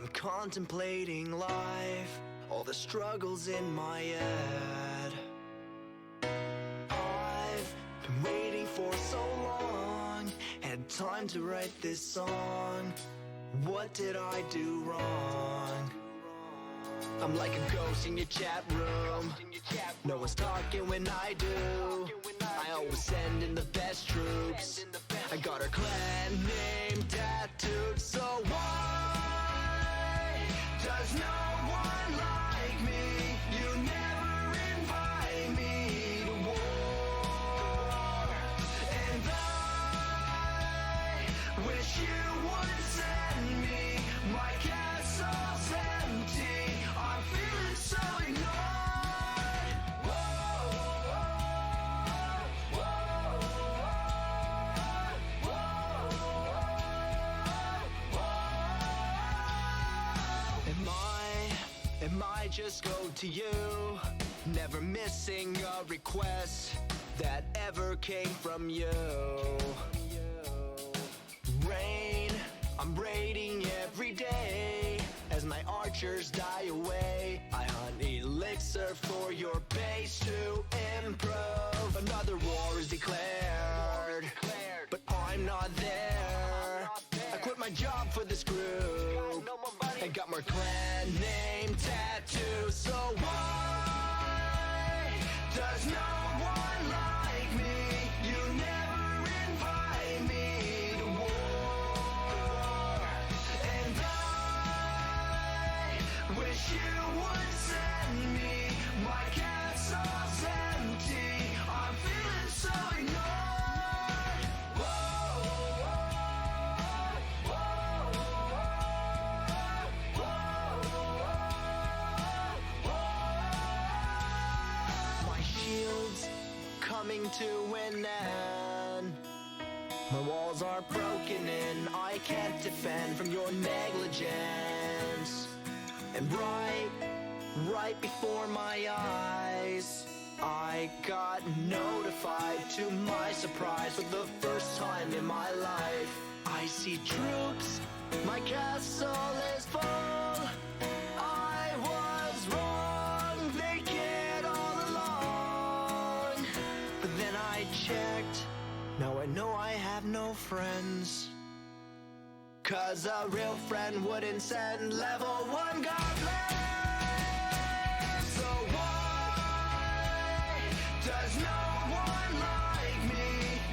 I'm contemplating life, all the struggles in my head. I've been waiting for so long, had time to write this song. What did I do wrong? I'm like a ghost in your chat room. No one's talking when I do. I always send in the best troops. I got her clan name tattooed. So why does no one like me? You never invite me to war. And I wish you would send me. My castle's empty. I'm feeling so ignored. Am I just go to you, never missing a request that ever came from you? Rain, I'm raiding every day as my archers die away. I hunt elixir for your base to improve. Another war is declared, but I'm not there. I quit my job for this group and got my clan name tattoo. So why does no one like me? You never invite me to war. And I wish you would send me. My castle's empty. I'm feeling so ignored. Coming to an end. My walls are broken in, I can't defend from your negligence. And right before my eyes, I got notified to my surprise for the first time in my life. I see troops, my castle is full. I was wrong, they cared all along. But then I checked, now I know I have no friends. 'Cause a real friend wouldn't send level 1 goblins. So why does no one like me?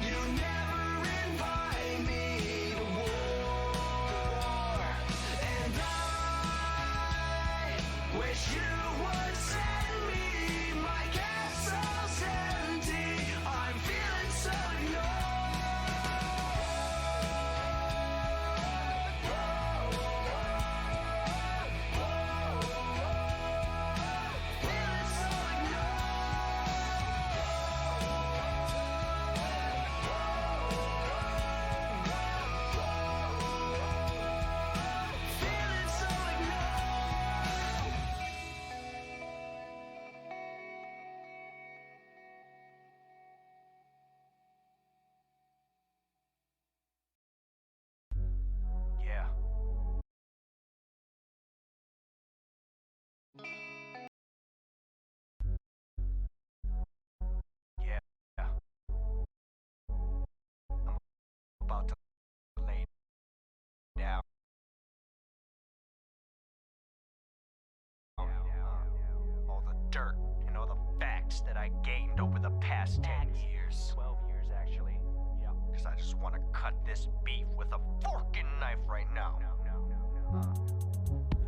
You never invite me to war. And I wish you would send me. My castle's empty. I'm feeling so ignored. About to lay down. All the dirt and all the facts that I gained over the past 10 years. 12 years, actually. Yeah. 'Cause I just want to cut this beef with a fork and knife right now.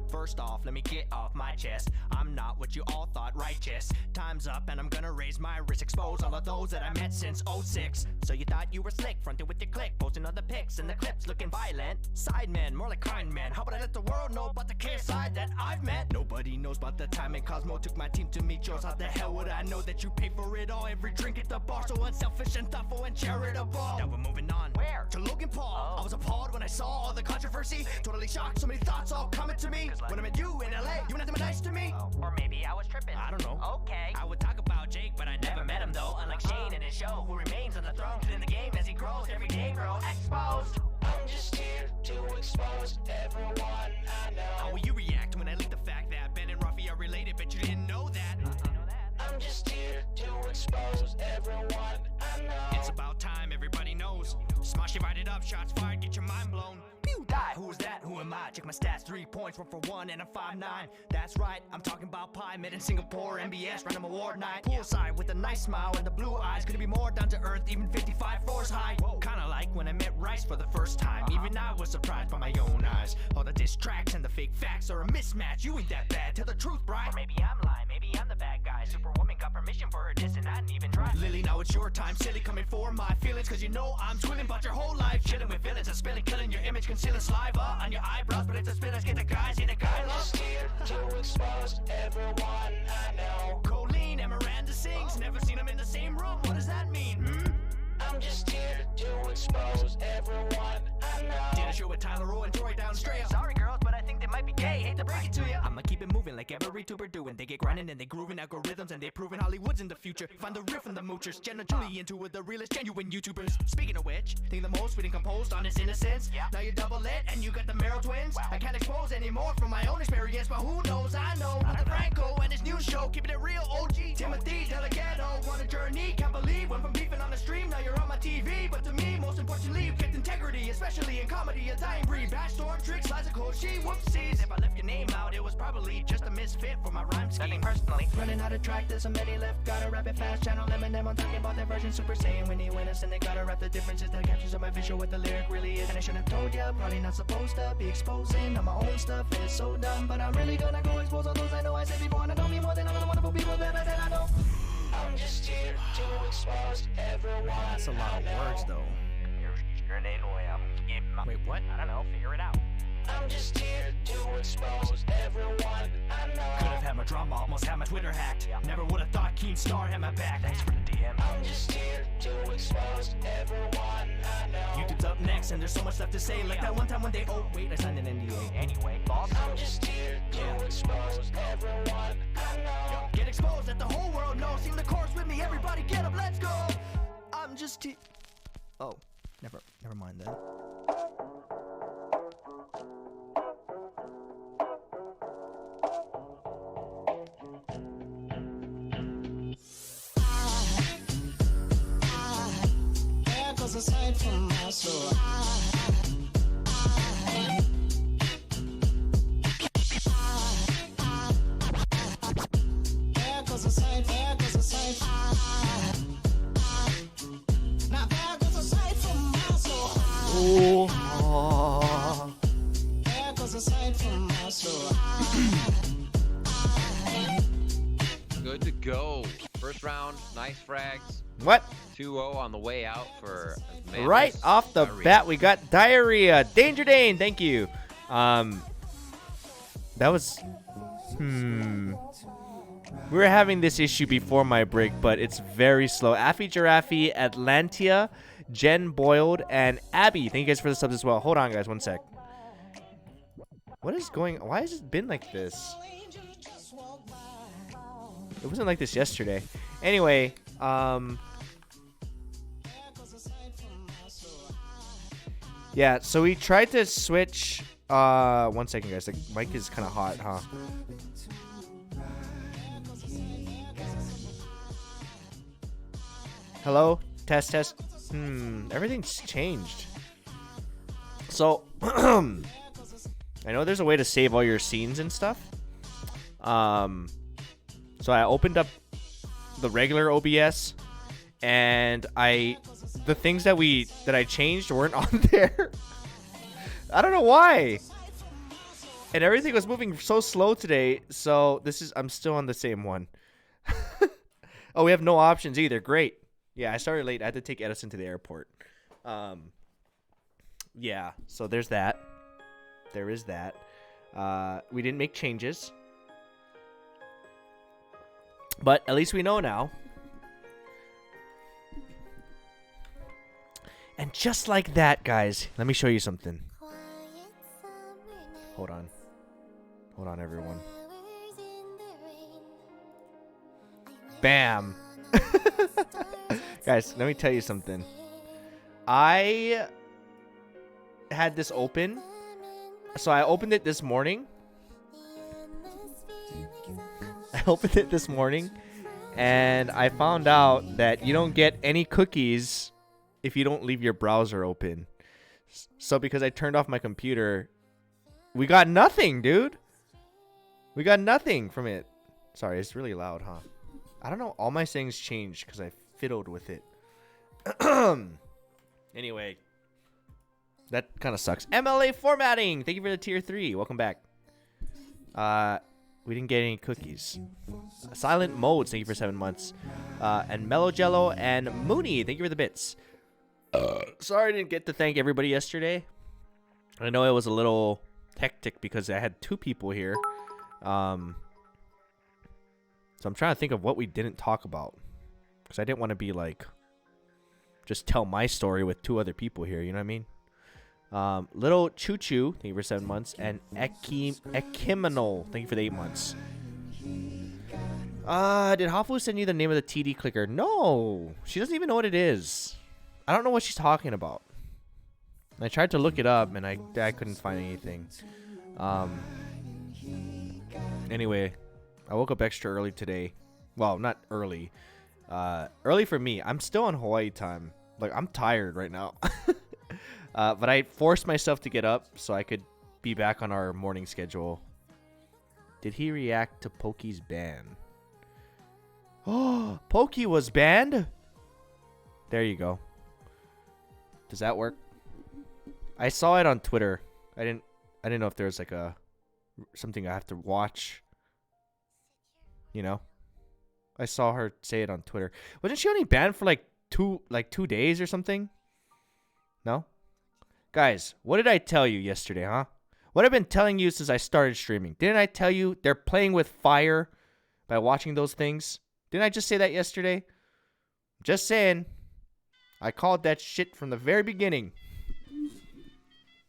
First off, let me get off my chest. I'm not what you all thought righteous. Time's up and I'm gonna raise my wrist. Expose all of those that I met since 06. So you thought you were slick, fronted with your click, posting other pics and the clips looking violent. Sidemen, more like kind men. How about I let the world know about the clear side that I've met? Nobody knows about the time and Cosmo took my team to meet yours. How the hell would I know that you pay for it all? Every drink at the bar, so unselfish and thoughtful and charitable. Now we're moving on. Where? To Logan Paul. I was appalled when I saw all the controversy. Totally shocked, so many thoughts all coming to me. When I met you in LA, you were nothing but nice to me. Or maybe I was tripping. I don't know. Okay. I would talk about Jake, but I never met him though. Unlike Shane and his show, who remains on the throne. In the game as he grows, every day grows exposed. just here to expose everyone I know. How will you react when I leak the fact that Ben and Rafi are related? Bet you didn't know that. I'm just here to expose everyone I know. It's about time everybody knows. Smash divided up, shots fired, get your mind blown. Pew, die. Who is that? Who am I? Check my stats, 3 points, 1 for 1, and I'm 5'9". That's right, I'm talking about pie, met in Singapore, MBS, random award night. Poolside with a nice smile and the blue eyes. Couldn't be more down to earth, even 55 floors high. Kinda like when I met Rice for the first time. Even I was surprised by my own eyes. All the diss tracks and the fake facts are a mismatch. You ain't that bad, tell the truth, Brian. Or maybe I'm lying, maybe I'm the bad guy. Superwoman got permission for her diss and I didn't even try. Lily, now it's your time, silly, coming for my feelings. Cause you know I'm twilling about your whole life. Chilling with villains and spilling, killing your image, concealing saliva on your eyebrows. But it's a spin, let's get the guys in a guy love. Just here to expose everyone I know. Colleen and Miranda sings, never seen them in the same room. What does that mean? I'm just here to expose everyone I know. Did a show with Tyler Rowe and Troy down Straya. Sorry girls, but I think they might be gay. Hate to break it to you. I'ma keep it moving like every tuber doing. They get grinding and they grooving algorithms and they proving Hollywood's in the future. Find the riff and the moochers. Jenna Julie into it, the realest genuine YouTubers. Speaking of which, think the most, we didn't composed on his innocence. Yeah. Now you're double lit and you got the Merrill twins. Wow. I can't expose anymore from my own experience, but who knows? I know. Not Franco and his new show, keeping it real. OG Timothy Delgado, what a journey. Can't believe went from beefing on the stream, now you're on my TV. But to me, most importantly, you kept integrity, especially in comedy, a dying breed. Backstorm tricks, lies of cold, she whoopsies. If I left your name out, it was probably just a misfit for my rhyme scheme. Personally, running out of track, there's so many left. Gotta rap it fast, channel Eminem, I'm talking about their version. Super Saiyan when he win us, and they gotta rap the differences that captures on my visual what the lyric really is. And I shouldn't have told ya, probably not supposed to be exposing on my own stuff. It's so dumb, but I'm really gonna go expose all those I know I said before. And I know me more than all the wonderful people that I know. I'm just here to expose everyone. That's a lot of words, though. Wait, what? I don't know. Figure it out. I'm just here to expose everyone I know. Could have had my drama, almost had my Twitter hacked. Never would have thought Keemstar had my back. Thanks for the DM. I'm just here to expose everyone I know. YouTube's up next, and there's so much left to say. Like that one time when they. Oh, wait, I signed an NDA. Anyway, boss. I'm just here to expose everyone I know. Get exposed, let the whole world know. Sing the chorus with me, everybody get up, let's go. I'm just here. Oh, never mind then. There goes a sight from my soul. There goes a sight, there goes a sight. Now there goes a sight from my soul. Oh. There goes a sight from my soul. Good to go. First round, nice frags. What? 2-0 on the way out for Amanda's Right off the diarrhea. bat, we got diarrhea. Danger Dane, thank you. That was. We were having this issue before my break, but it's very slow. Affy Giraffe, Atlantia, Jen Boiled, and Abby. Thank you guys for the subs as well. Hold on, guys, one sec. What is going? Why has it been like this? It wasn't like this yesterday. Anyway, yeah, so we tried to switch. 1 second, guys. The mic is kind of hot, huh? Hello? Test. Everything's changed. So, I know there's a way to save all your scenes and stuff. So I opened up the regular OBS, and the things that I changed weren't on there. I don't know why. And everything was moving so slow today. So I'm still on the same one. Oh, we have no options either. Great. Yeah, I started late. I had to take Edison to the airport. Yeah, so there's that. There is that. We didn't make changes. But at least we know now. And just like that, guys, let me show you something. Hold on. Hold on, everyone. Bam. Guys, let me tell you something. I had this open. So I opened it this morning. And I found out that you don't get any cookies if you don't leave your browser open. So because I turned off my computer, we got nothing, dude. We got nothing from it. Sorry, it's really loud, huh? I don't know. All my settings changed because I fiddled with it. Anyway, that kind of sucks. MLA formatting. Thank you for the tier 3. Welcome back. We didn't get any cookies. Silent Modes. Thank you for 7 months. And Mellow Jello and Mooney. Thank you for the bits. Sorry I didn't get to thank everybody yesterday. I know it was a little hectic because I had 2 people here. So I'm trying to think of what we didn't talk about. Because I didn't want to be like, just tell my story with 2 other people here. You know what I mean? Little Choo Choo, thank you for 7 months. And Ekiminal, thank you for the 8 months. Did Hafu send you the name of the TD clicker? No. She doesn't even know what it is. I don't know what she's talking about. I tried to look it up, and I couldn't find anything. Anyway, I woke up extra early today. Well, not early. Early for me. I'm still on Hawaii time. Like, I'm tired right now. But I forced myself to get up so I could be back on our morning schedule. Did he react to Pokey's ban? Oh, Pokey was banned? There you go. Does that work? I saw it on Twitter. I didn't know if there was like something I have to watch. You know? I saw her say it on Twitter. Wasn't she only banned for like 2 days or something? No? Guys, what did I tell you yesterday, huh? What I've been telling you since I started streaming. Didn't I tell you they're playing with fire by watching those things? Didn't I just say that yesterday? Just saying. I called that shit from the very beginning.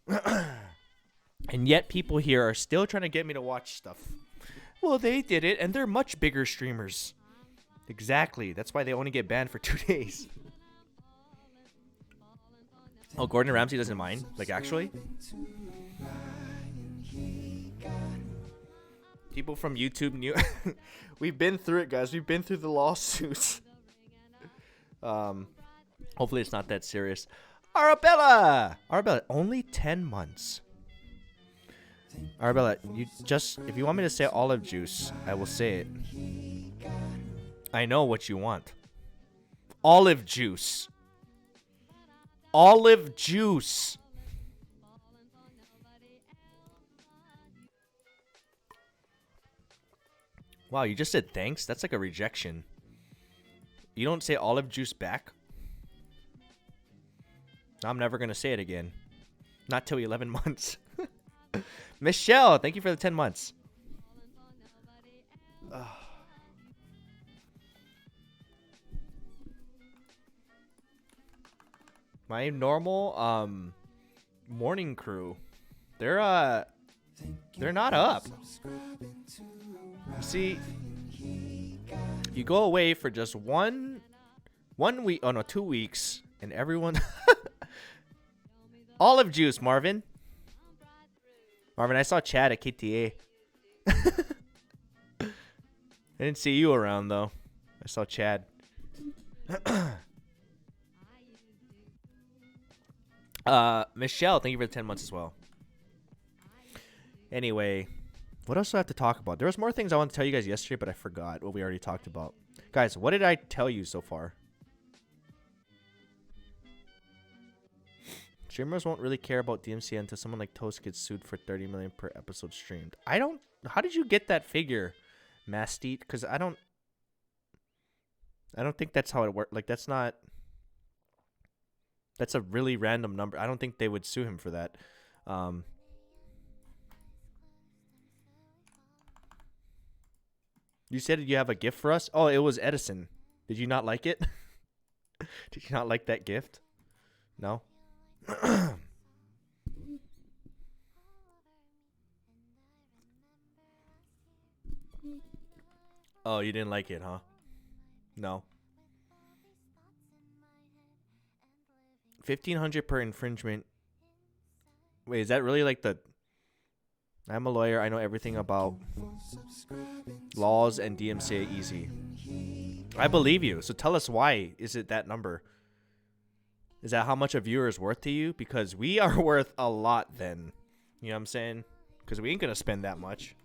And yet people here are still trying to get me to watch stuff. Well, they did it, and they're much bigger streamers. Exactly. That's why they only get banned for 2 days. Oh, Gordon Ramsay doesn't mind? Like, actually? People from YouTube knew. We've been through it, guys. We've been through the lawsuits. Hopefully it's not that serious. Arabella, only 10 months. Arabella, if you want me to say olive juice, I will say it. I know what you want. Olive juice. Olive juice. Wow, you just said thanks? That's like a rejection. You don't say olive juice back? I'm never going to say it again. Not till 11 months. Michelle, thank you for the 10 months. My normal morning crew, they're not up. See, you go away for just one week, 2 weeks, and everyone olive juice, Marvin, I saw Chad at KTA. I didn't see you around though. I saw Chad. Michelle, thank you for the 10 months as well. Anyway, what else do I have to talk about? There was more things I wanted to tell you guys yesterday, but I forgot what we already talked about. Guys, what did I tell you so far? Streamers won't really care about DMCA until someone like Toast gets sued for 30 million per episode streamed. How did you get that figure, Masteet? Because I don't think that's how it works. Like, that's a really random number. I don't think they would sue him for that. You said you have a gift for us? Oh, it was Edison. Did you not like it? Did you not like that gift? No? Oh, you didn't like it, huh? No. 1,500 per infringement. Wait, is that really like the... I'm a lawyer. I know everything about laws and DMCA easy. I believe you. So tell us why is it that number? Is that how much a viewer is worth to you? Because we are worth a lot then. You know what I'm saying? Because we ain't going to spend that much.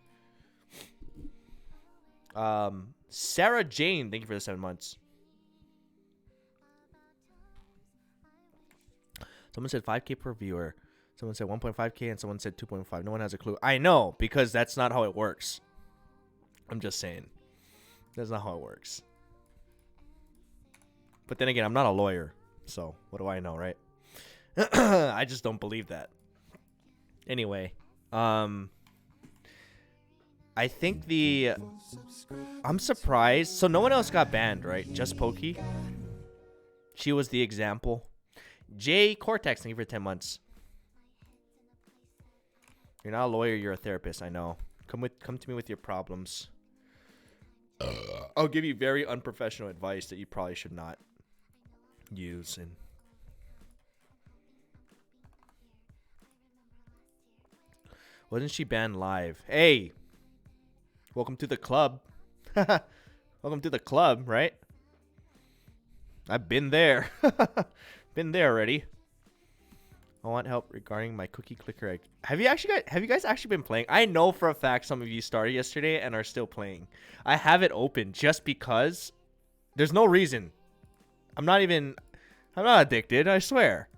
Sarah Jane, thank you for the 7 months. Someone said 5K per viewer. Someone said 1.5K and someone said 2.5. No one has a clue. I know, because that's not how it works. I'm just saying. That's not how it works. But then again, I'm not a lawyer. So, what do I know, right? I just don't believe that. Anyway, I think I'm surprised. So, no one else got banned, right? Just Pokey. She was the example. Jay Cortex, thank you for 10 months. You're not a lawyer, you're a therapist, I know. Come to me with your problems. I'll give you very unprofessional advice that you probably should not use. And wasn't she banned live? Hey, welcome to the club. Welcome to the club, right? I've been there. Been there already. I want help regarding my cookie clicker. Have you guys actually been playing? I know for a fact some of you started yesterday and are still playing. I have it open just because there's no reason. I'm not addicted, I swear.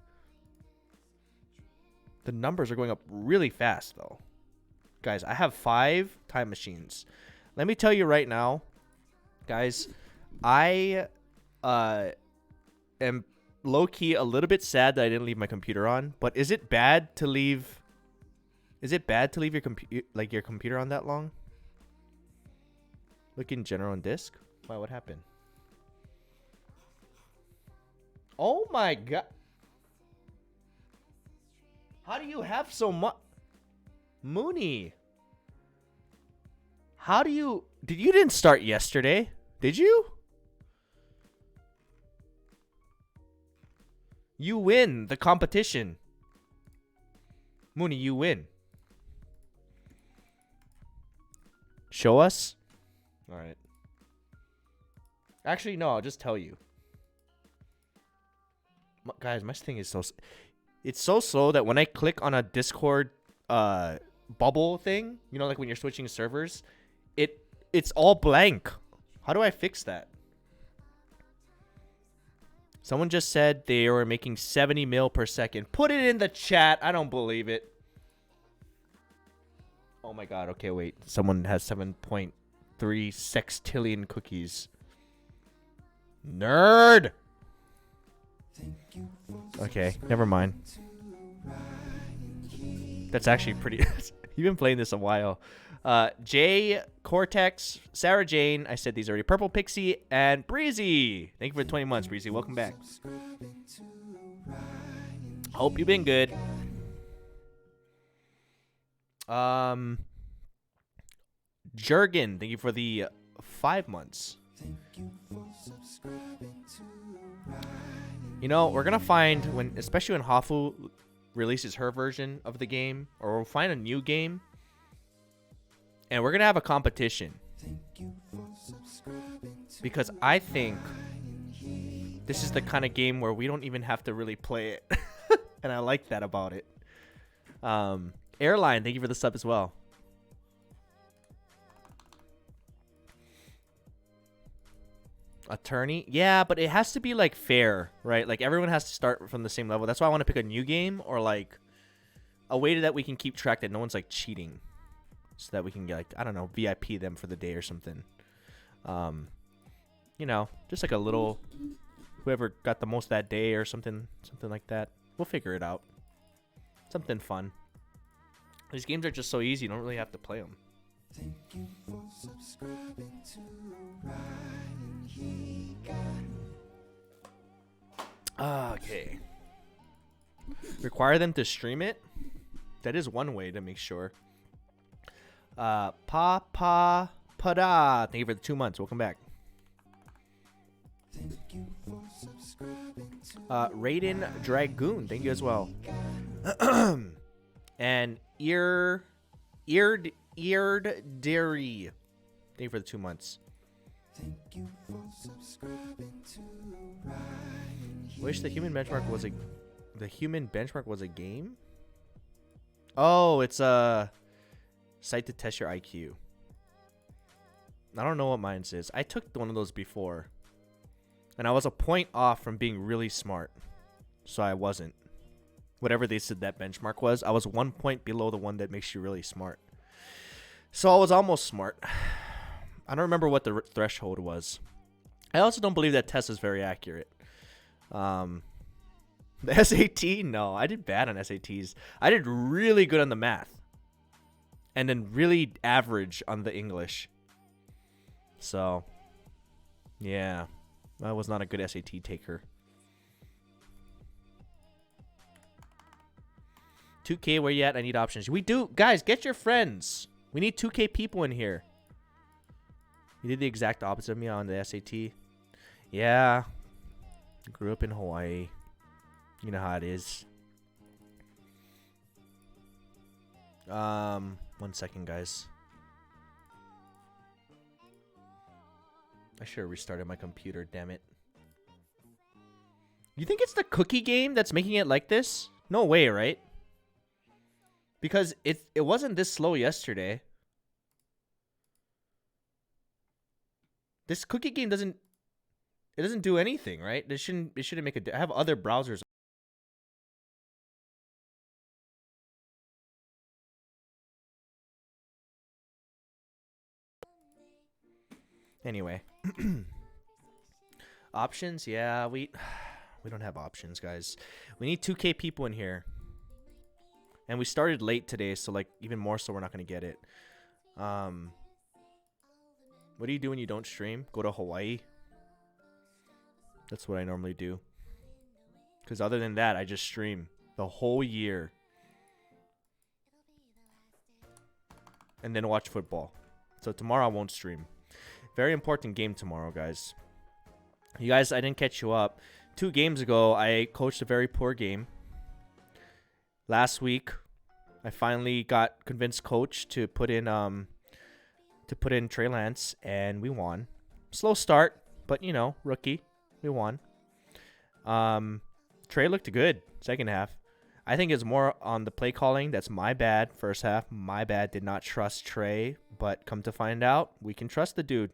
The numbers are going up really fast though. Guys, I have 5 time machines. Let me tell you right now, guys, I am low-key a little bit sad that I didn't leave my computer on, but is it bad to leave your computer on that long? Look in general on disk. Why, what happened? Oh my god. How do you have so much? Mooney. How do you... You didn't start yesterday, did you? You win the competition. Mooney, you win. Show us? Alright. Actually, no, I'll just tell you. Guys, my thing is so... It's so slow that when I click on a Discord bubble thing, you know, like when you're switching servers, it's all blank. How do I fix that? Someone just said they were making 70 mil per second. Put it in the chat. I don't believe it. Oh my god. Okay, wait. Someone has 7.3 sextillion cookies. Nerd! Okay, never mind. That's actually pretty... You've been playing this a while. Jay, Cortex, Sarah Jane, I said these already. Purple Pixie, and Breezy. Thank you for the 20 months, Breezy. Welcome back. Hope you've been good. Jurgen, thank you for the 5 months. You know, we're gonna find especially when Hafu releases her version of the game, or we'll find a new game, and we're gonna have a competition. Because I think this is the kind of game where we don't even have to really play it. And I like that about it. Airline, thank you for the sub as well. Attorney? Yeah, but it has to be like fair, right? Like everyone has to start from the same level. That's why I want to pick a new game, or like a way that we can keep track that no one's like cheating. So that we can get, like, I don't know, VIP them for the day or something. You know, just like a little, whoever got the most that day or something like that. We'll figure it out. Something fun. These games are just so easy, you don't really have to play them. Thank you for subscribing to RyanHiga. Okay. Require them to stream it? That is one way to make sure. Pada. Thank you for the 2 months. Welcome back. Thank you for subscribing to Raiden Dragoon. Thank you as well. And Deary. Thank you for the 2 months. Wish the human benchmark was a game? Oh, it's a site to test your IQ. I don't know what mine is. I took one of those before. And I was a point off from being really smart. So I wasn't. Whatever they said that benchmark was, I was 1 point below the one that makes you really smart. So I was almost smart. I don't remember what the threshold was. I also don't believe that test is very accurate. The SAT? No, I did bad on SATs. I did really good on the math. And then really average on the English. So, yeah. I was not a good SAT taker. 2K, where you at? I need options. We do. Guys, get your friends. We need 2K people in here. You did the exact opposite of me on the SAT. Yeah. Grew up in Hawaii. You know how it is. 1 second, guys. I should have restarted my computer, damn it. You think it's the cookie game that's making it like this? No way, right? Because it wasn't this slow yesterday. This cookie game doesn't do anything, right? It shouldn't make a I have other browsers. Anyway. Options? Yeah, we don't have options, guys. We need 2K people in here. And we started late today, so like even more so we're not going to get it. What do you do when you don't stream? Go to Hawaii. That's what I normally do. Cuz other than that, I just stream the whole year. And then watch football. So tomorrow I won't stream. Very important game tomorrow, guys. You guys, I didn't catch you up. 2 games ago, I coached a very poor game. Last week, I finally got convinced coach to put in Trey Lance, and we won. Slow start, but you know, rookie, we won. Trey looked good second half. I think it's more on the play calling. That's my bad. First half, my bad. Did not trust Trey, but come to find out, we can trust the dude.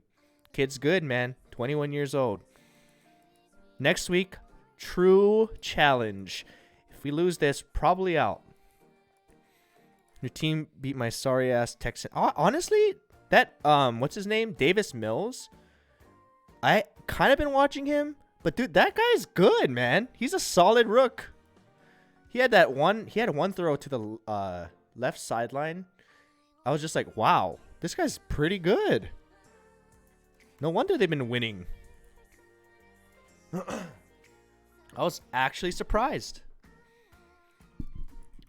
Kid's good, man. 21 years old. Next week, true challenge. If we lose this, probably out. Your team beat my sorry ass Texan. Honestly, that what's his name? Davis Mills. I kind of been watching him, but dude, that guy's good, man. He's a solid rook. He had one throw to the left sideline. I was just like, wow, this guy's pretty good. No wonder they've been winning. I was actually surprised.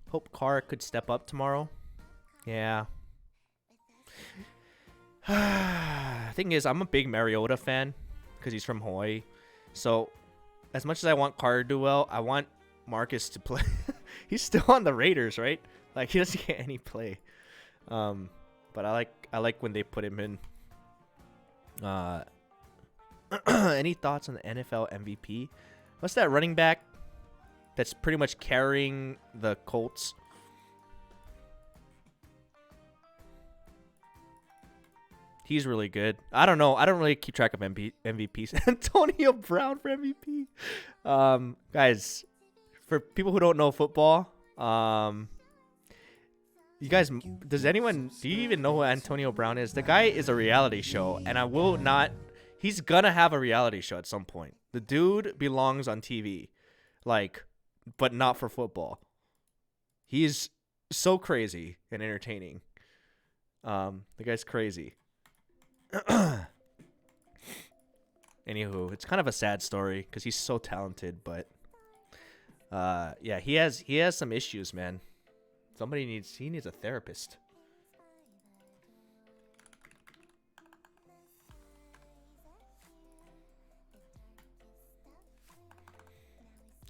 Hope Carr could step up tomorrow. Yeah. Thing is, I'm a big Mariota fan because he's from Hawaii. So, as much as I want Carr to do well, I want Marcus to play. He's still on the Raiders, right? Like, he doesn't get any play. But I like when they put him in. Any thoughts on the NFL MVP? What's that running back that's pretty much carrying the Colts? He's really good. I don't know. I don't really keep track of MVPs. Antonio Brown for MVP. Guys, for people who don't know football, you guys, do you even know who Antonio Brown is? The guy is a reality show, and I will not. He's gonna have a reality show at some point. The dude belongs on TV, like, but not for football. He's so crazy and entertaining. The guy's crazy. Anywho, it's kind of a sad story because he's so talented, but yeah, he has some issues, man. He needs a therapist.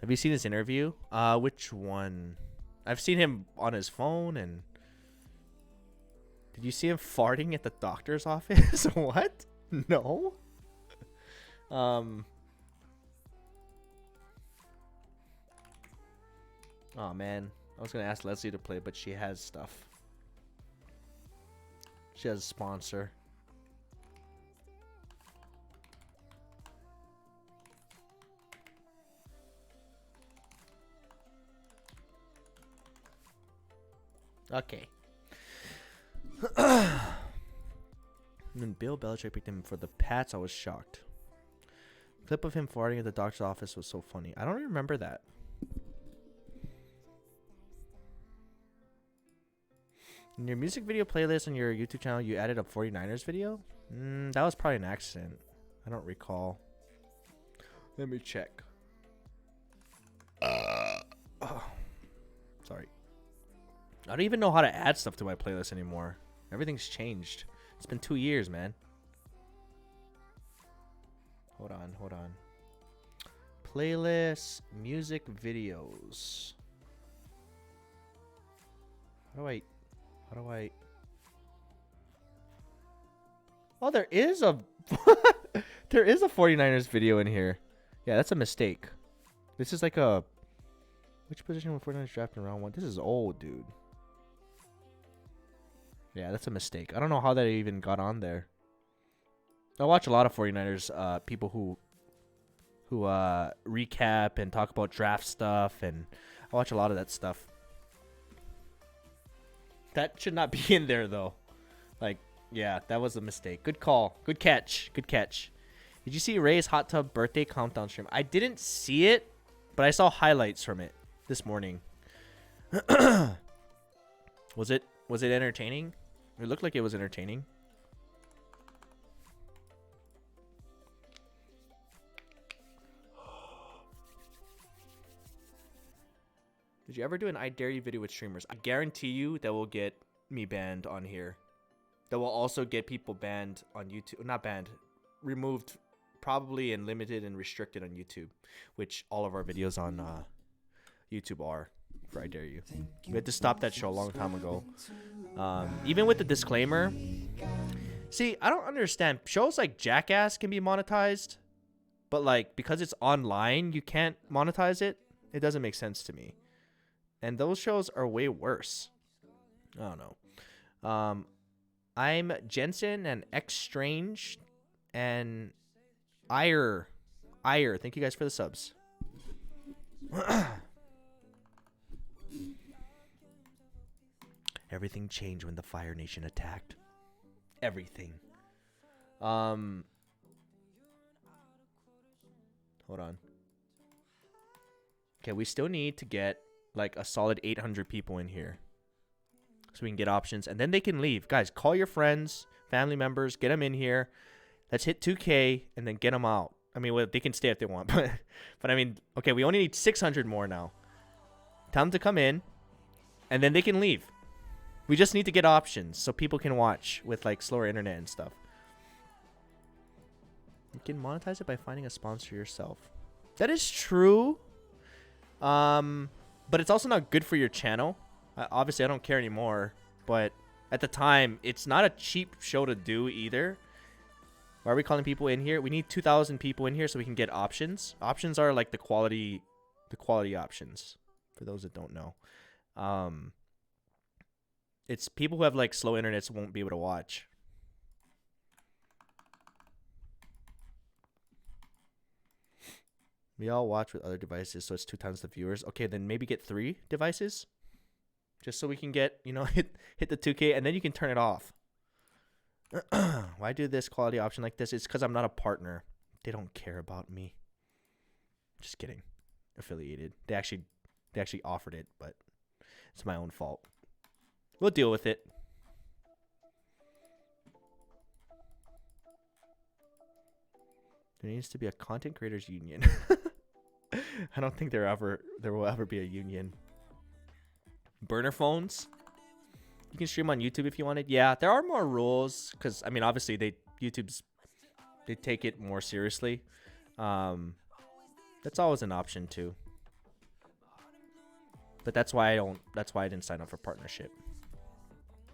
Have you seen this interview? Which one? I've seen him on his phone. And did you see him farting at the doctor's office? What? No. Oh man, I was gonna ask Leslie to play, but she has stuff. She has a sponsor. Okay. And then Bill Belichick picked him for the Pats. I was shocked. Clip of him farting at the doctor's office was so funny. I don't remember that. In your music video playlist on your YouTube channel, you added a 49ers video? That was probably an accident. I don't recall. Let me check. Oh, sorry. I don't even know how to add stuff to my playlist anymore. Everything's changed. It's been 2 years, man. Hold on. Playlist, music videos. How do I... Oh, there is a... there is a 49ers video in here. Yeah, that's a mistake. This is like a... Which position were 49ers drafted in round 1? This is old, dude. Yeah, that's a mistake. I don't know how that even got on there. I watch a lot of 49ers people who recap and talk about draft stuff, and I watch a lot of that stuff. That should not be in there though. Like, yeah, that was a mistake. Good call. Good catch. Good catch. Did you see Ray's hot tub birthday countdown stream? I didn't see it, but I saw highlights from it this morning. Was it entertaining? It looked like it was entertaining. Did you ever do an I Dare You video with streamers? I guarantee you that will get me banned on here. That will also get people banned on YouTube. Not banned. Removed, probably, and limited and restricted on YouTube. Which all of our videos on YouTube are for I Dare You. We had to stop that show a long time ago. Even with the disclaimer. See, I don't understand. Shows like Jackass can be monetized. But like, because it's online, you can't monetize it. It doesn't make sense to me. And those shows are way worse. I don't know. I'm Jensen and X Strange and Ire. Thank you guys for the subs. Everything changed when the Fire Nation attacked. Everything. Hold on. Okay, we still need to get like a solid 800 people in here so we can get options, and then they can leave. Guys, call your friends, family members, get them in here. Let's hit 2K and then get them out. I mean, well, they can stay if they want, but I mean, okay, we only need 600 more now. Tell them to come in and then they can leave. We just need to get options so people can watch with like slower internet and stuff. You can monetize it by finding a sponsor yourself. That is true. But it's also not good for your channel. Obviously, I don't care anymore. But at the time, it's not a cheap show to do either. Why are we calling people in here? We need 2,000 people in here so we can get options. Options are like the quality options. For those that don't know, it's people who have like slow internets won't be able to watch. We all watch with other devices, so it's 2 times the viewers. Okay, then maybe get 3 devices. Just so we can get, you know, hit the 2K, and then you can turn it off. Why do this quality option like this? It's because I'm not a partner. They don't care about me. Just kidding. Affiliated. They actually offered it, but it's my own fault. We'll deal with it. There needs to be a content creators union. I don't think there will ever be a union. Burner phones. You can stream on YouTube if you wanted. Yeah, there are more rules because I mean, obviously they take it more seriously. That's always an option too. But that's why I didn't sign up for partnership.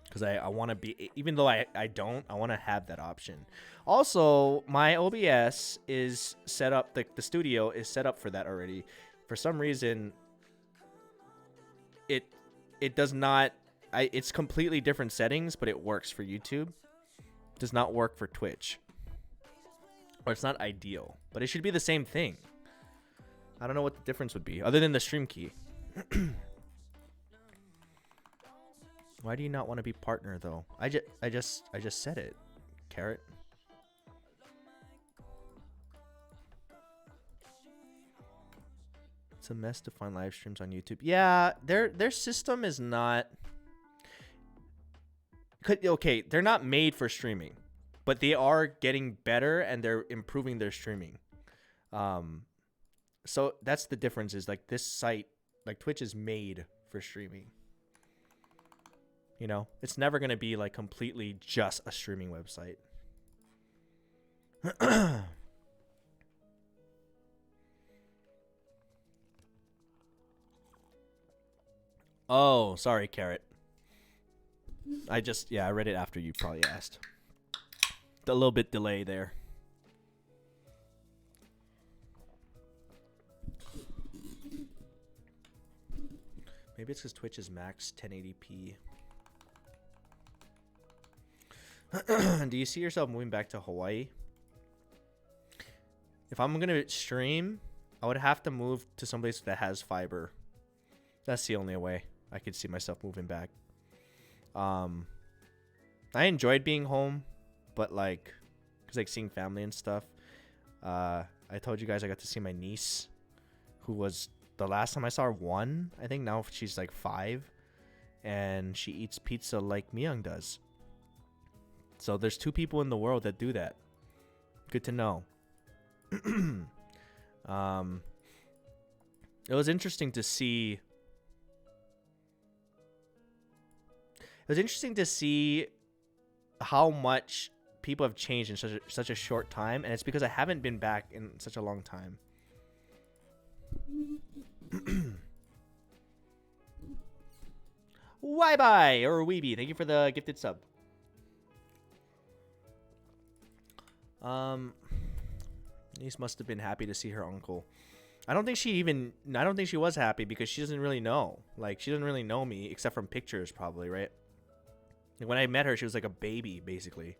Because I want to be, even though I want to have that option. Also, my OBS is set up, the studio is set up for that already. For some reason, it does not, it's completely different settings, but it works for YouTube. It does not work for Twitch. Or it's not ideal, but it should be the same thing. I don't know what the difference would be, other than the stream key. Why do you not want to be partner though? I just said it, Carrot. It's a mess to find live streams on YouTube. Yeah, their system is not. Okay, they're not made for streaming, but they are getting better and they're improving their streaming. So that's the difference. Is like this site, like Twitch, is made for streaming. You know, it's never going to be like completely just a streaming website. Oh, sorry, Carrot. I read it after you probably asked. A little bit delay there. Maybe it's because Twitch is max 1080p. Do you see yourself moving back to Hawaii? If I'm gonna stream, I would have to move to someplace that has fiber. That's the only way I could see myself moving back. I enjoyed being home, but like, cause like seeing family and stuff. I told you guys I got to see my niece, who was the last time I saw her 1. I think now she's like 5, and she eats pizza like Myung does. So there's 2 people in the world that do that. Good to know. It was interesting to see. It was interesting to see how much people have changed in such a short time, and it's because I haven't been back in such a long time. Why bye or Weeby, thank you for the gifted sub. Niece must have been happy to see her uncle. I don't think she was happy because she doesn't really know. Like, she doesn't really know me except from pictures probably, right? Like, when I met her, she was like a baby, basically.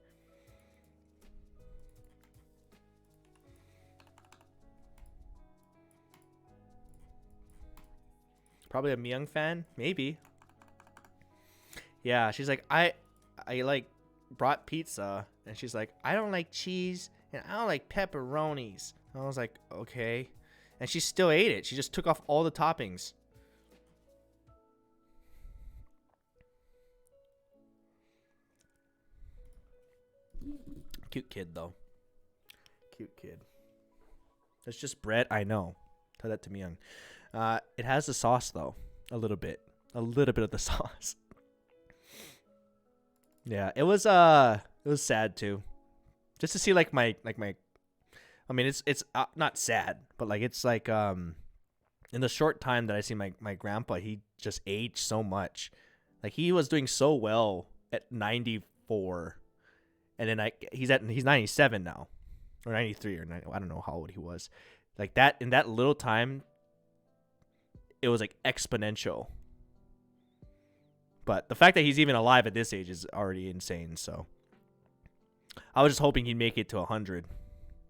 Probably a Myung fan, maybe. Yeah, she's like, I like brought pizza, and she's like, I don't like cheese and I don't like pepperonis. I was like, okay, and she still ate it. She just took off all the toppings. Cute kid though. Cute kid. It's just bread. I know. Tell that to Myung. It has the sauce though, a little bit of the sauce. Yeah, it was sad too, just to see like my. I mean, it's not sad, but like it's like in the short time that I see my grandpa, he just aged so much. Like, he was doing so well at 94, and then he's 97 now, or 93 or 90, I don't know how old he was. Like that, in that little time, it was like exponential. But the fact that he's even alive at this age is already insane. So I was just hoping he'd make it to 100.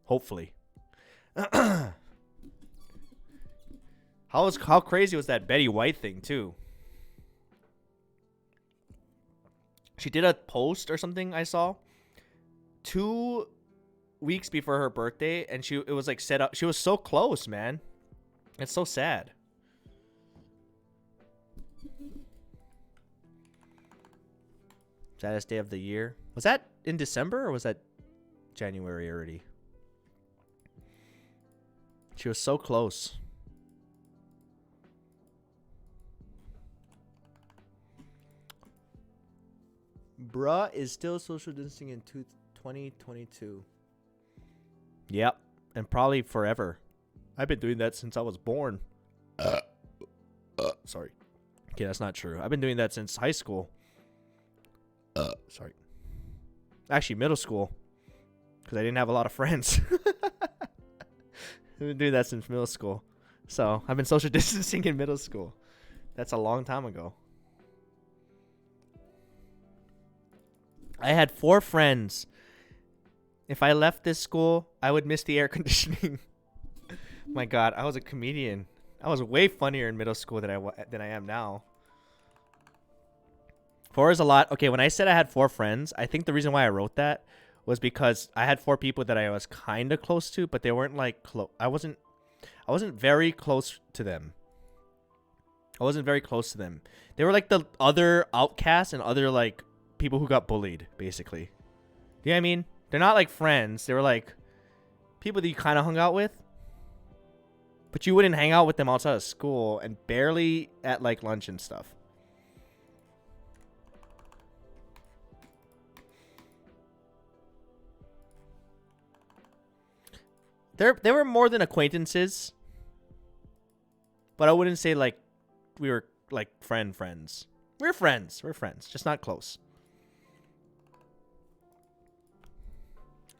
Hopefully. How crazy was that Betty White thing too? She did a post or something I saw 2 weeks before her birthday, and it was like set up. She was so close, man. It's so sad. Saddest day of the year. Was that in December or was that January already? She was so close. Bruh is still social distancing in 2022. Yep. And probably forever. I've been doing that since I was born. Sorry. Okay, that's not true. I've been doing that since high school. Sorry. Actually, middle school. Because I didn't have a lot of friends. I've been doing that since middle school. So, I've been social distancing in middle school. That's a long time ago. I had 4 friends. If I left this school, I would miss the air conditioning. My God, I was a comedian. I was way funnier in middle school than I am now. 4 is a lot. Okay, when I said I had 4 friends, I think the reason why I wrote that was because I had 4 people that I was kind of close to, but they weren't like close. I wasn't very close to them. I wasn't very close to them. They were like the other outcasts and other like people who got bullied, basically. You know what I mean? They're not like friends. They were like people that you kind of hung out with. But you wouldn't hang out with them outside of school and barely at like lunch and stuff. They were more than acquaintances. But I wouldn't say like we were like friends. We're friends, just not close.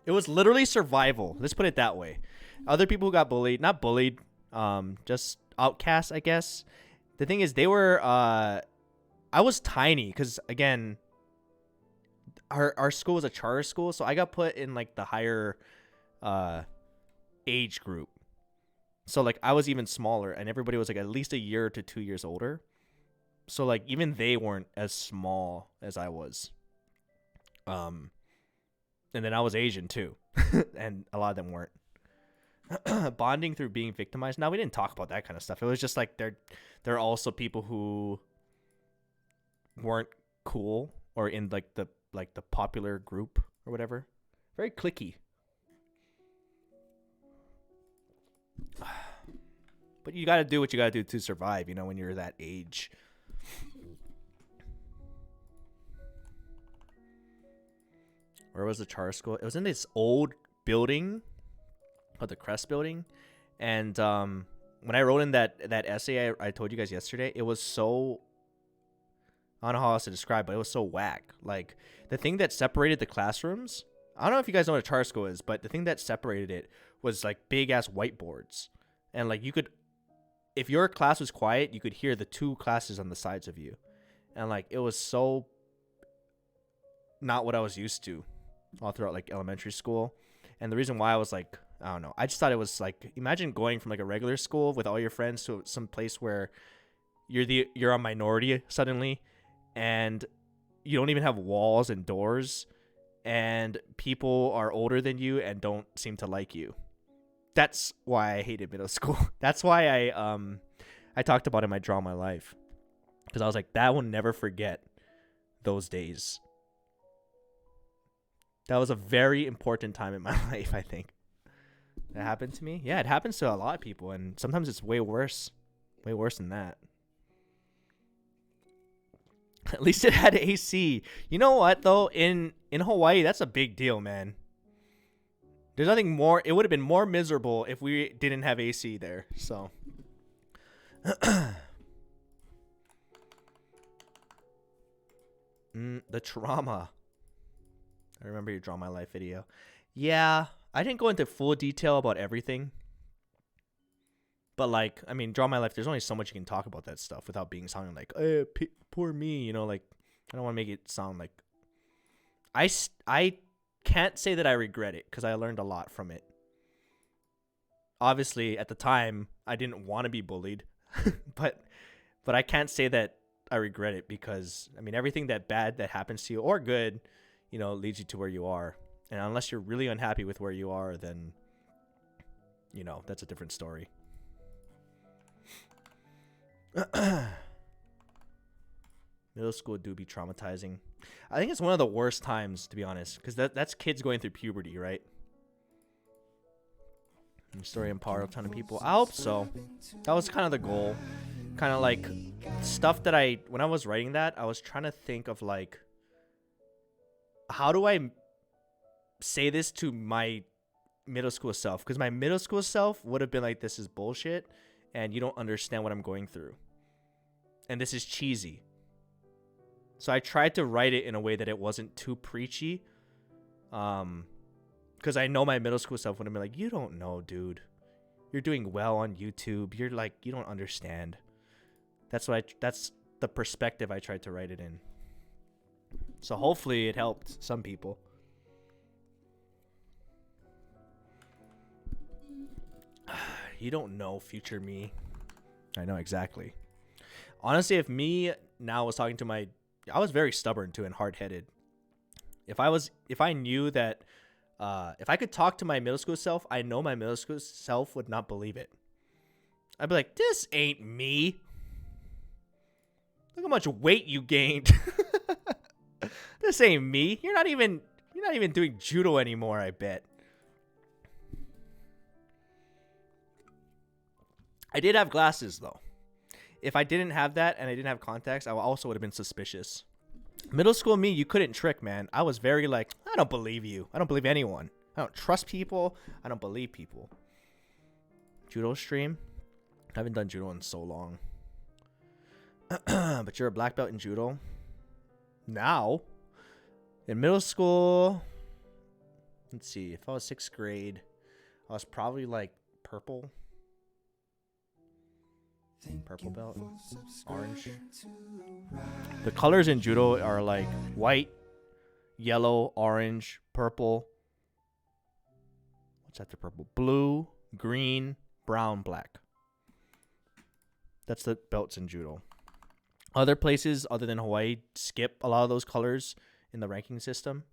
It was literally survival. Let's put it that way. Other people who got bullied, not bullied, just outcasts, I guess. The thing is, they were, I was tiny because, again, our school was a charter school, so I got put in, like, the higher age group. So, like, I was even smaller, and everybody was, like, at least a year to 2 years older. So, like, even they weren't as small as I was. And then I was Asian, too. And a lot of them weren't. Bonding through being victimized. Now, we didn't talk about that kind of stuff. It was just, like, there are also people who weren't cool or in, like, the popular group or whatever. Very cliquey. But you got to do what you got to do to survive, you know, when you're that age. Where was the charter school? It was in this old building called the Crest building. And when I wrote in that essay I told you guys yesterday, it was so... I don't know how else to describe, but it was so whack. Like, the thing that separated the classrooms... I don't know if you guys know what a charter school is, but the thing that separated it was, like, big-ass whiteboards. And, like, you could... If your class was quiet, you could hear the 2 classes on the sides of you. And, like, it was so... not what I was used to all throughout, like, elementary school. And the reason why I was, like... I don't know. I just thought it was, like... Imagine going from, like, a regular school with all your friends to some place where you're a minority suddenly. And you don't even have walls and doors. And people are older than you and don't seem to like you. That's why I hated middle school. That's why I talked about it in my Draw My Life. Because I was like, that will never forget those days. That was a very important time in my life, I think. That happened to me? Yeah, it happens to a lot of people. And sometimes it's way worse. Way worse than that. At least it had AC. You know what, though? In Hawaii, that's a big deal, man. There's nothing more. It would have been more miserable if we didn't have AC there. So. The trauma. I remember your Draw My Life video. Yeah, I didn't go into full detail about everything. But, like, I mean, Draw My Life, there's only so much you can talk about that stuff without sounding like, poor me, you know, like, I don't want to make it sound like, I can't say that I regret it, because I learned a lot from it. Obviously, at the time, I didn't want to be bullied, but I can't say that I regret it, because, I mean, everything that bad that happens to you, or good, you know, leads you to where you are. And unless you're really unhappy with where you are, then, you know, that's a different story. Middle school do be traumatizing. I think it's one of the worst times, to be honest, because that's kids going through puberty, right? And story empower a ton of people. I hope so. That was kind of the goal. Kind of like stuff that when I was writing that, I was trying to think of like, how do I say this to my middle school self? Because my middle school self would have been like, this is bullshit, and you don't understand what I'm going through. and this is cheesy. So I tried to write it in a way that it wasn't too preachy. Because I know my middle school self would have been like, you don't know, dude. You're doing well on YouTube. You're like, you don't understand. That's the perspective I tried to write it in. So hopefully it helped some people. You don't know future me. I know exactly. Honestly, if me now was talking to my... I was very stubborn too and hard-headed. If I knew that... if I could talk to my middle school self, I know my middle school self would not believe it. I'd be like, this ain't me. Look how much weight you gained. This ain't me. You're not even doing judo anymore, I bet. I did have glasses though. If I didn't have that and I didn't have contacts, I also would have been suspicious. Middle school me, you couldn't trick, man. I was very like, I don't believe you. I don't believe anyone. I don't trust people. I don't believe people. Judo stream. I haven't done judo in so long. But you're a black belt in judo. Now, in middle school, let's see. If I was 6th grade, I was probably like purple. Purple belt, orange. The colors in judo are like white, yellow, orange, purple. What's after purple? Blue, green, brown, black. That's the belts in judo. Other places other than Hawaii skip a lot of those colors in the ranking system.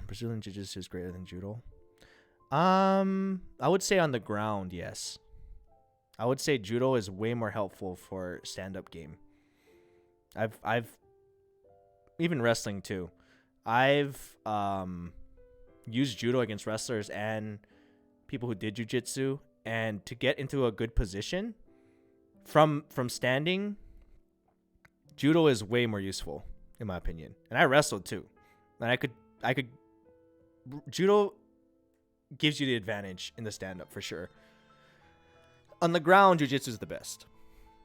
Brazilian jiu-jitsu is greater than judo. I would say on the ground, yes. I would say judo is way more helpful for stand-up game. I've even wrestling too. I've used judo against wrestlers and people who did jiu-jitsu, and to get into a good position from standing, judo is way more useful in my opinion. And I wrestled too. And I could judo gives you the advantage in the stand-up for sure. On the ground, jiu-jitsu is the best.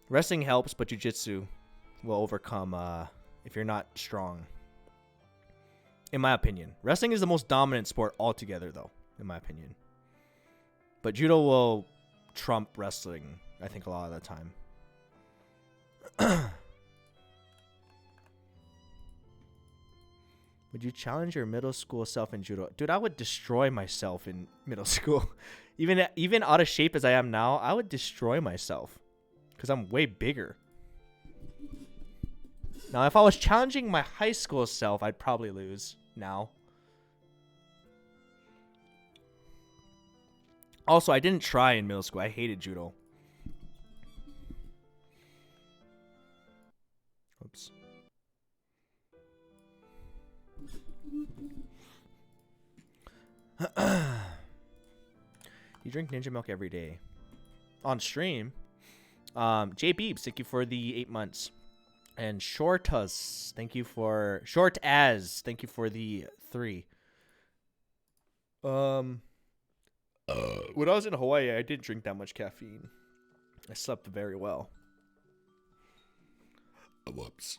Wrestling helps, but jiu-jitsu will overcome if you're not strong. In my opinion. Wrestling is the most dominant sport altogether, though, in my opinion. But judo will trump wrestling, I think, a lot of the time. Would you challenge your middle school self in judo? Dude, I would destroy myself in middle school. Even out of shape as I am now, I would destroy myself because I'm way bigger. Now, if I was challenging my high school self, I'd probably lose now. Also, I didn't try in middle school. I hated judo. Oops. You drink Ninja Melk every day. On stream. J Beebs, thank you for the 8 months. And Shortas, thank you for thank you for the 3. When I was in Hawaii, I didn't drink that much caffeine. I slept very well. Whoops.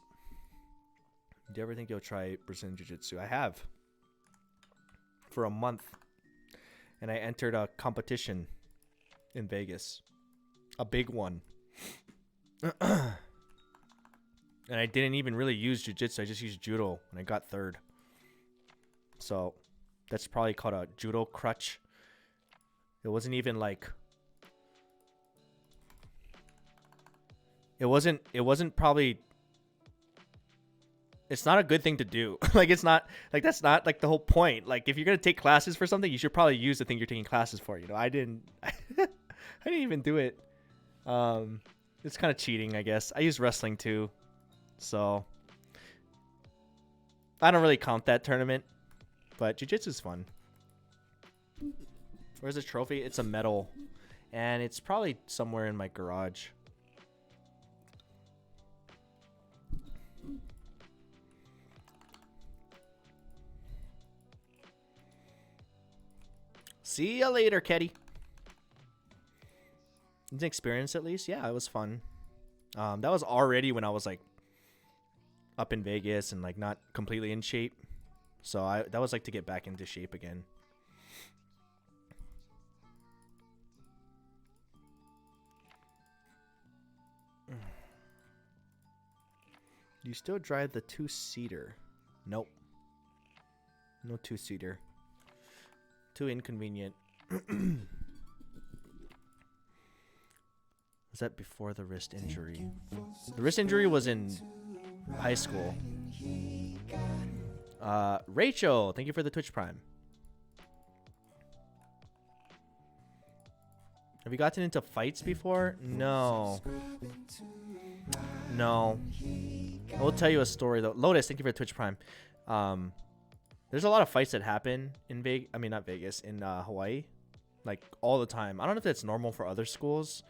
Do you ever think you'll try Brazilian Jiu-Jitsu? I have. For a month. And I entered a competition in Vegas. A big one. And I didn't even really use jiu-jitsu. I just used judo, and I got 3rd. So that's probably called a judo crutch. It wasn't even like... It wasn't probably... It's not a good thing to do. Like, it's not... Like, that's not, like, the whole point. Like, if you're going to take classes for something, you should probably use the thing you're taking classes for, you know? I didn't... I didn't even do it. It's kind of cheating, I guess. I use wrestling, too. So... I don't really count that tournament. But jiu-jitsu's fun. Where's the trophy? It's a medal. And it's probably somewhere in my garage. See ya later, Ketty. An experience at least? Yeah, it was fun. That was already when I was like up in Vegas and like not completely in shape. So that was like to get back into shape again. You still drive the 2-seater? Nope. No 2-seater. Too inconvenient. Was that before the wrist injury? The wrist injury was in high school. Rachel, thank you for the Twitch Prime. Have you gotten into fights before? No. No. I will tell you a story though. Lotus, thank you for the Twitch Prime. There's a lot of fights that happen in in Hawaii, like all the time. I don't know if that's normal for other schools,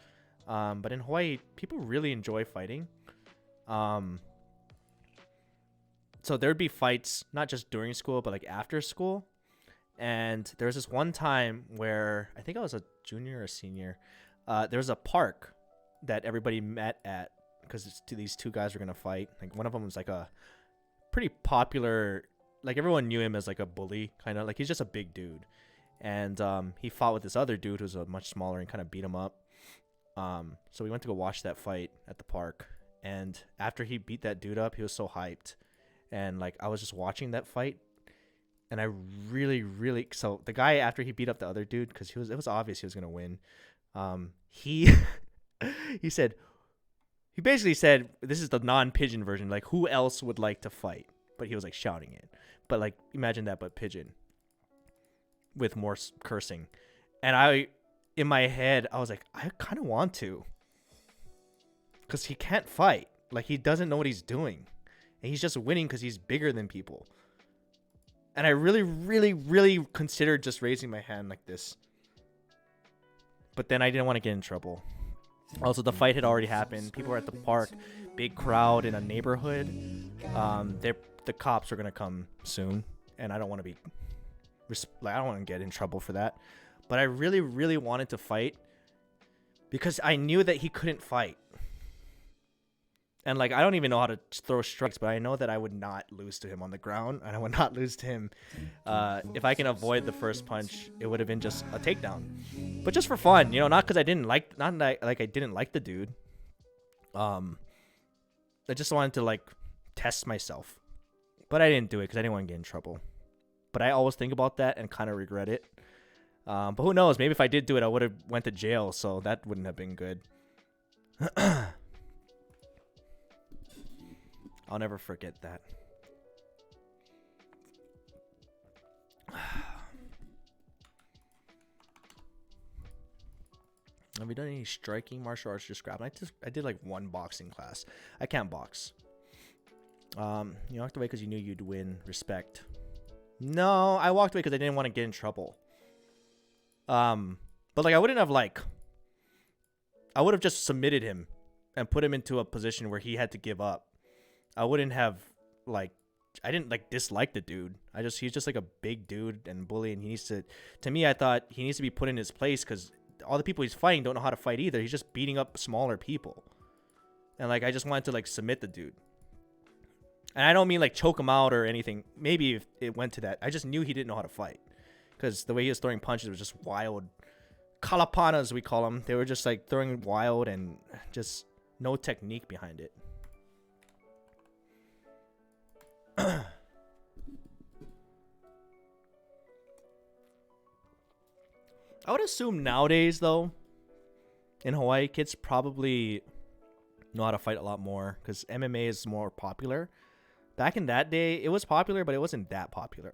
but in Hawaii, people really enjoy fighting. So there'd be fights not just during school, but like after school. And there was this one time where I think I was a junior or senior. There was a park that everybody met at because these two guys were gonna fight. Like one of them was like a pretty popular. Like everyone knew him as like a bully, kind of like he's just a big dude, and he fought with this other dude who's a much smaller and kind of beat him up. So we went to go watch that fight at the park, and after he beat that dude up, he was so hyped, and like I was just watching that fight, and I really so the guy after he beat up the other dude because it was obvious he was gonna win. He he basically said this is the non-pigeon version, like who else would like to fight, but he was like shouting it. But like imagine that, but pigeon with more cursing. And in my head I was like, I kind of want to, because he can't fight, like he doesn't know what he's doing, and he's just winning because he's bigger than people. And I really considered just raising my hand like this, but then I didn't want to get in trouble. Also, the fight had already happened. People were at the park, big crowd in a neighborhood. The cops are gonna come soon, and I don't want to I don't want to get in trouble for that. But I really wanted to fight because I knew that he couldn't fight, and like I don't even know how to throw strikes, but I know that I would not lose to him on the ground, and I would not lose to him. If I can avoid the first punch, it would have been just a takedown, but just for fun, you know, not because I didn't like the dude. I just wanted to like test myself. But I didn't do it because I didn't want to get in trouble. But I always think about that and kind of regret it. But who knows? Maybe if I did do it, I would have went to jail. So that wouldn't have been good. I'll never forget that. Have you done any striking martial arts? Just grappling? I did like one boxing class. I can't box. You walked away because you knew you'd win. Respect. No, I walked away because I didn't want to get in trouble. But like I would have just submitted him and put him into a position where he had to give up. I wouldn't have I didn't like dislike the dude. He's just like a big dude and bully, and to me I thought he needs to be put in his place because all the people he's fighting don't know how to fight either. He's just beating up smaller people. And like I just wanted to like submit the dude. And I don't mean like choke him out or anything. Maybe if it went to that. I just knew he didn't know how to fight. Because the way he was throwing punches was just wild. Kalapanas, we call them. They were just like throwing wild and just no technique behind it. I would assume nowadays, though, in Hawaii, kids probably know how to fight a lot more because MMA is more popular. Back in that day, it was popular, but it wasn't that popular.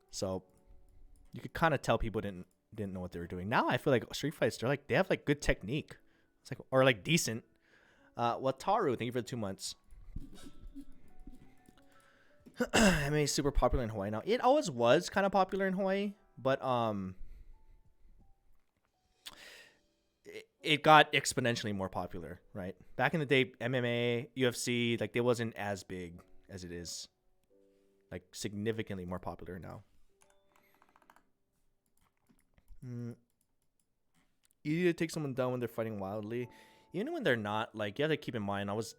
So you could kind of tell people didn't know what they were doing. Now I feel like street fights, they have like good technique. It's like, or like decent. Wataru, thank you for the 2 months. MMA is super popular in Hawaii now. It always was kind of popular in Hawaii, but it got exponentially more popular, right? Back in the day, MMA, UFC, like they wasn't as big as it is. Like significantly more popular now. easy to take someone down when they're fighting wildly. Even when they're not, like, you have to keep in mind, I was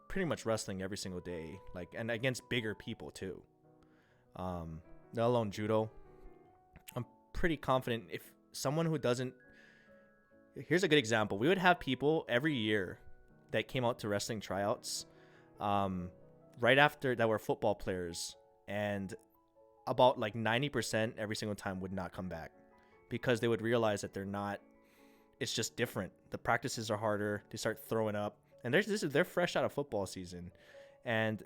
pretty much wrestling every single day, like, and against bigger people too. Let alone judo. I'm pretty confident if someone who doesn't... Here's a good example. We would have people every year that came out to wrestling tryouts right after that were football players, and about like 90% every single time would not come back because they would realize that they're not... It's just different. The practices are harder. They start throwing up, and they're fresh out of football season, and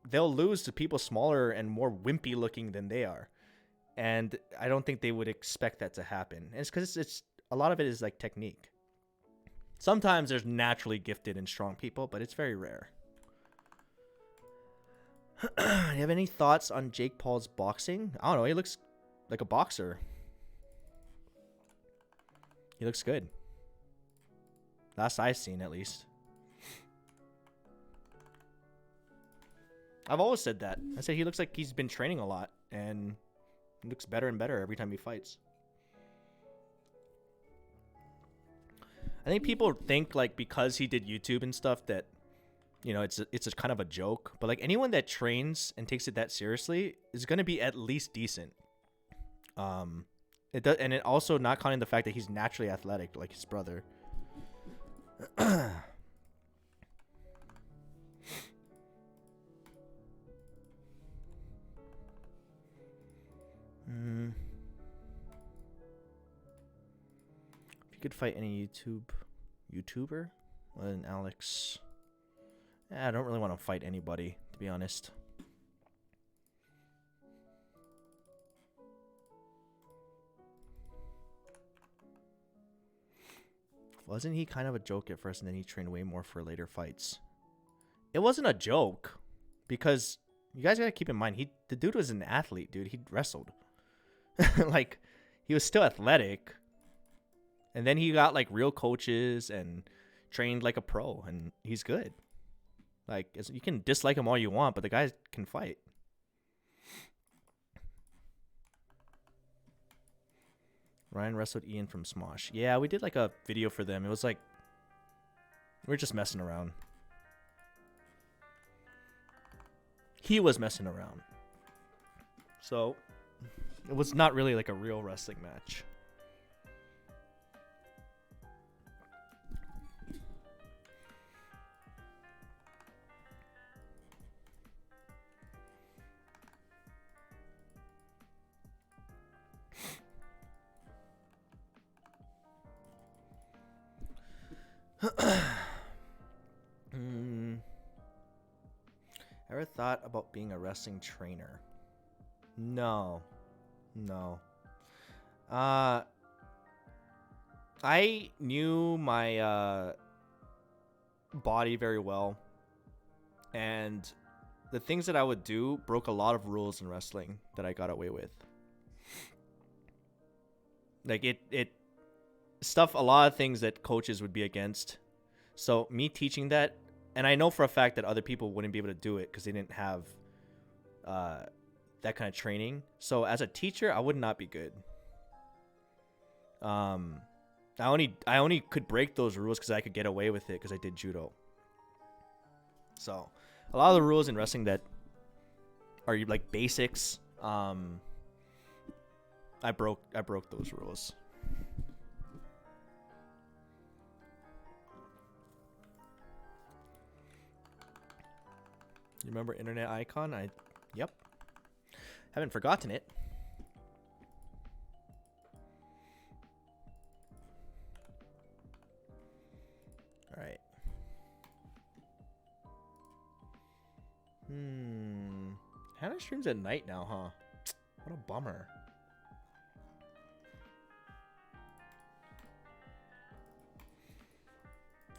they'll lose to people smaller and more wimpy looking than they are, and I don't think they would expect that to happen. And it's because it's a lot of it is like technique. Sometimes there's naturally gifted and strong people, but it's very rare. Do you have any thoughts on Jake Paul's boxing? I don't know. He looks like a boxer. He looks good. Last I've seen, at least. I've always said that. I said he looks like he's been training a lot, and he looks better and better every time he fights. I think people think, like, because he did YouTube and stuff that, you know, it's a kind of a joke. But, like, anyone that trains and takes it that seriously is going to be at least decent. And it also not counting the fact that he's naturally athletic, like his brother. If you could fight any YouTuber, other than Alex, I don't really want to fight anybody, to be honest. Wasn't he kind of a joke at first, and then he trained way more for later fights? It wasn't a joke, because you guys gotta keep in mind, the dude was an athlete, dude. He wrestled. Like, he was still athletic. And then he got, like, real coaches and trained like a pro, and he's good. Like, you can dislike him all you want, but the guy can fight. Ryan wrestled Ian from Smosh. Yeah, we did like a video for them. It was like, we were just messing around. He was messing around. So, it was not really like a real wrestling match. Ever thought about being a wrestling trainer? No. I knew my body very well, and the things that I would do broke a lot of rules in wrestling that I got away with. Like, it stuff, a lot of things that coaches would be against. So me teaching that, and I know for a fact that other people wouldn't be able to do it because they didn't have that kind of training. So as a teacher, I would not be good. I only could break those rules because I could get away with it because I did judo. So a lot of the rules in wrestling that are like basics, I broke those rules. You remember Internet Icon? Yep. Haven't forgotten it. All right. Hannah streams at night now, huh? What a bummer.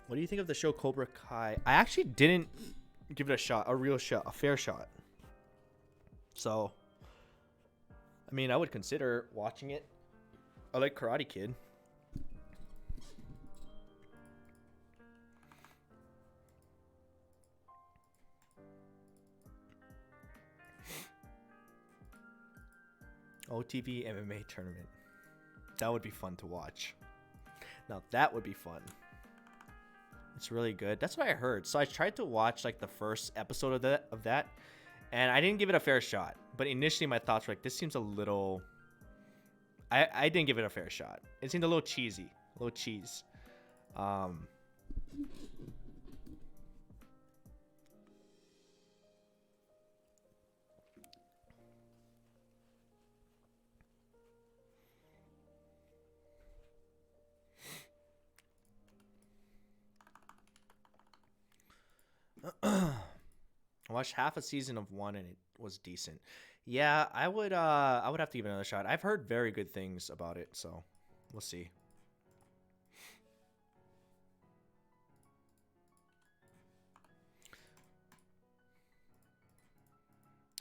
What do you think of the show Cobra Kai? I actually didn't give it a shot, a fair shot. So, I mean, I would consider watching it. I like Karate Kid. OTV MMA tournament. That would be fun to watch. Now that would be fun. It's really good. That's what I heard. So I tried to watch like the first episode of that, and I didn't give it a fair shot. But initially my thoughts were like, this seems a little... I didn't give it a fair shot. It seemed a little cheesy. A little cheese. I watched half a season of one and it was decent. Yeah, I would have to give it another shot. I've heard very good things about it, so we'll see.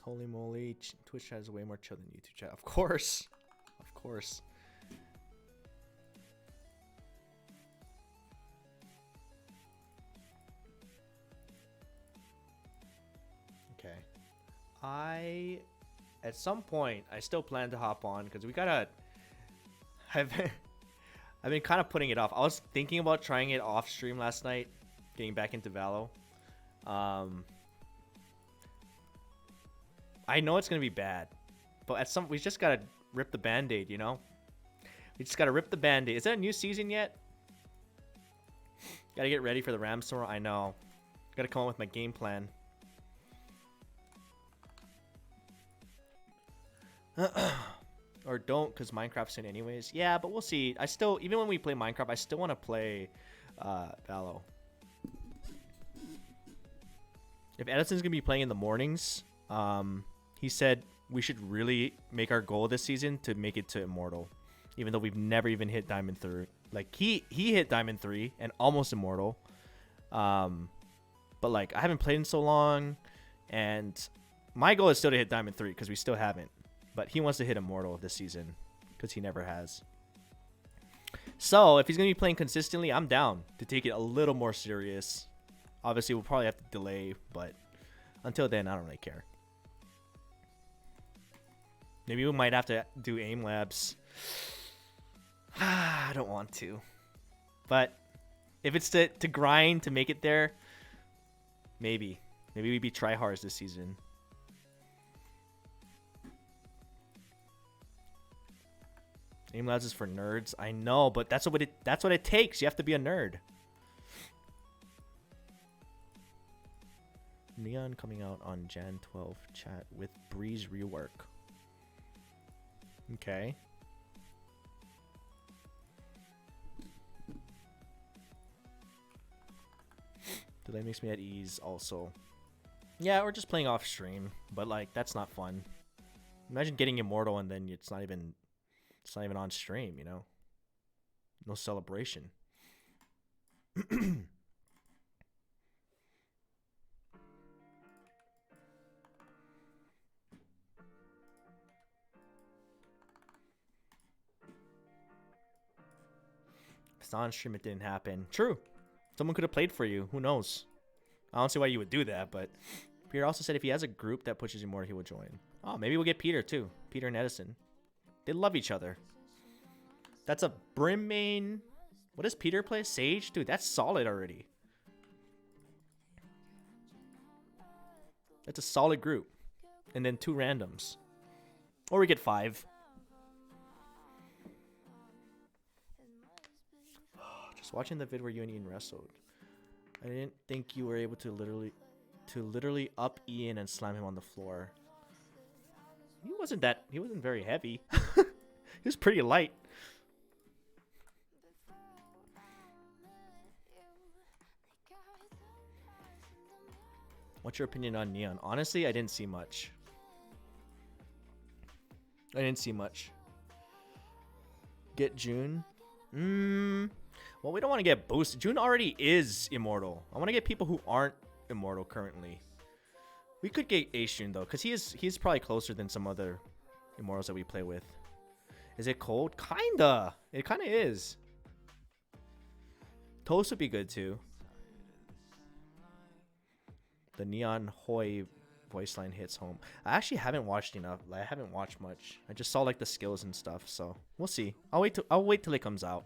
Holy moly, Twitch has way more chill than YouTube chat. Of course. Of course. Okay. At some point, I still plan to hop on because we gotta. I've been kind of putting it off. I was thinking about trying it off stream last night, getting back into Valo. I know it's gonna be bad, but we just gotta rip the band-aid, you know. We just gotta rip the band-aid. Is that a new season yet? Gotta get ready for the Rams tomorrow. I know. Gotta come up with my game plan. Or don't, because Minecraft's in anyways. Yeah, but we'll see. I still, even when we play Minecraft, I still want to play Valo. If Edison's gonna be playing in the mornings, he said we should really make our goal this season to make it to Immortal, even though we've never even hit Diamond 3. Like he hit Diamond 3 and almost Immortal, but like I haven't played in so long, and my goal is still to hit Diamond 3 because we still haven't. But he wants to hit Immortal this season because he never has. So if he's going to be playing consistently, I'm down to take it a little more serious. Obviously, we'll probably have to delay, but until then, I don't really care. Maybe we might have to do aim labs. I don't want to. But if it's to grind to make it there, maybe. Maybe we'd be tryhards this season. Aim labs is for nerds. I know, but that's what it takes. You have to be a nerd. Neon coming out on Jan 12 chat with Breeze rework. Okay. Delay makes me at ease also. Yeah, we're just playing off stream, but like that's not fun. Imagine getting Immortal and then it's not even on stream, you know? No celebration. If it's on stream, it didn't happen. True. Someone could have played for you. Who knows? I don't see why you would do that, but Peter also said if he has a group that pushes you more, he will join. Oh, maybe we'll get Peter too. Peter and Edison. They love each other. That's a Brim main. What does Peter play? Sage? Dude, that's solid already. That's a solid group. And then 2 randoms. Or we get 5. Just watching the vid where you and Ian wrestled. I didn't think you were able to literally up Ian and slam him on the floor. He wasn't very heavy. He was pretty light. What's your opinion on Neon? Honestly, I didn't see much. Get June? Well, we don't want to get boosted. June already is Immortal. I want to get people who aren't Immortal currently. We could get Ace June though, because he's probably closer than some other Immortals that we play with. Is it cold? Kinda. It kinda is. Toast would be good too. The Neon Hoi voice line hits home. I actually haven't watched enough. I haven't watched much. I just saw like the skills and stuff, so we'll see. I'll wait till it comes out.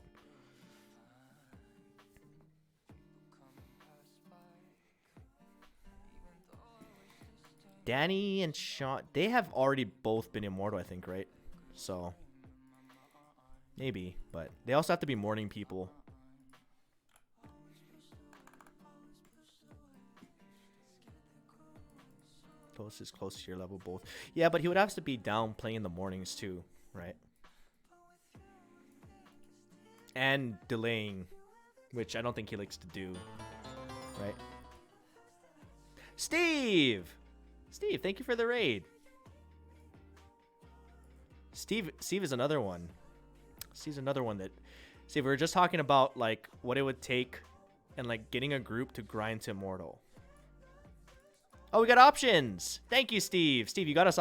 Danny and Sean, they have already both been immortal, I think, right? So maybe, but they also have to be morning people. Toast is close to your level both. Yeah, but he would have to be down playing in the mornings too, right? And delaying, which I don't think he likes to do, right? Steve, thank you for the raid. Steve is another one. Steve's another one that, Steve, we were just talking about like what it would take and like getting a group to grind to immortal. Oh, we got options. Thank you, Steve. Steve, you got us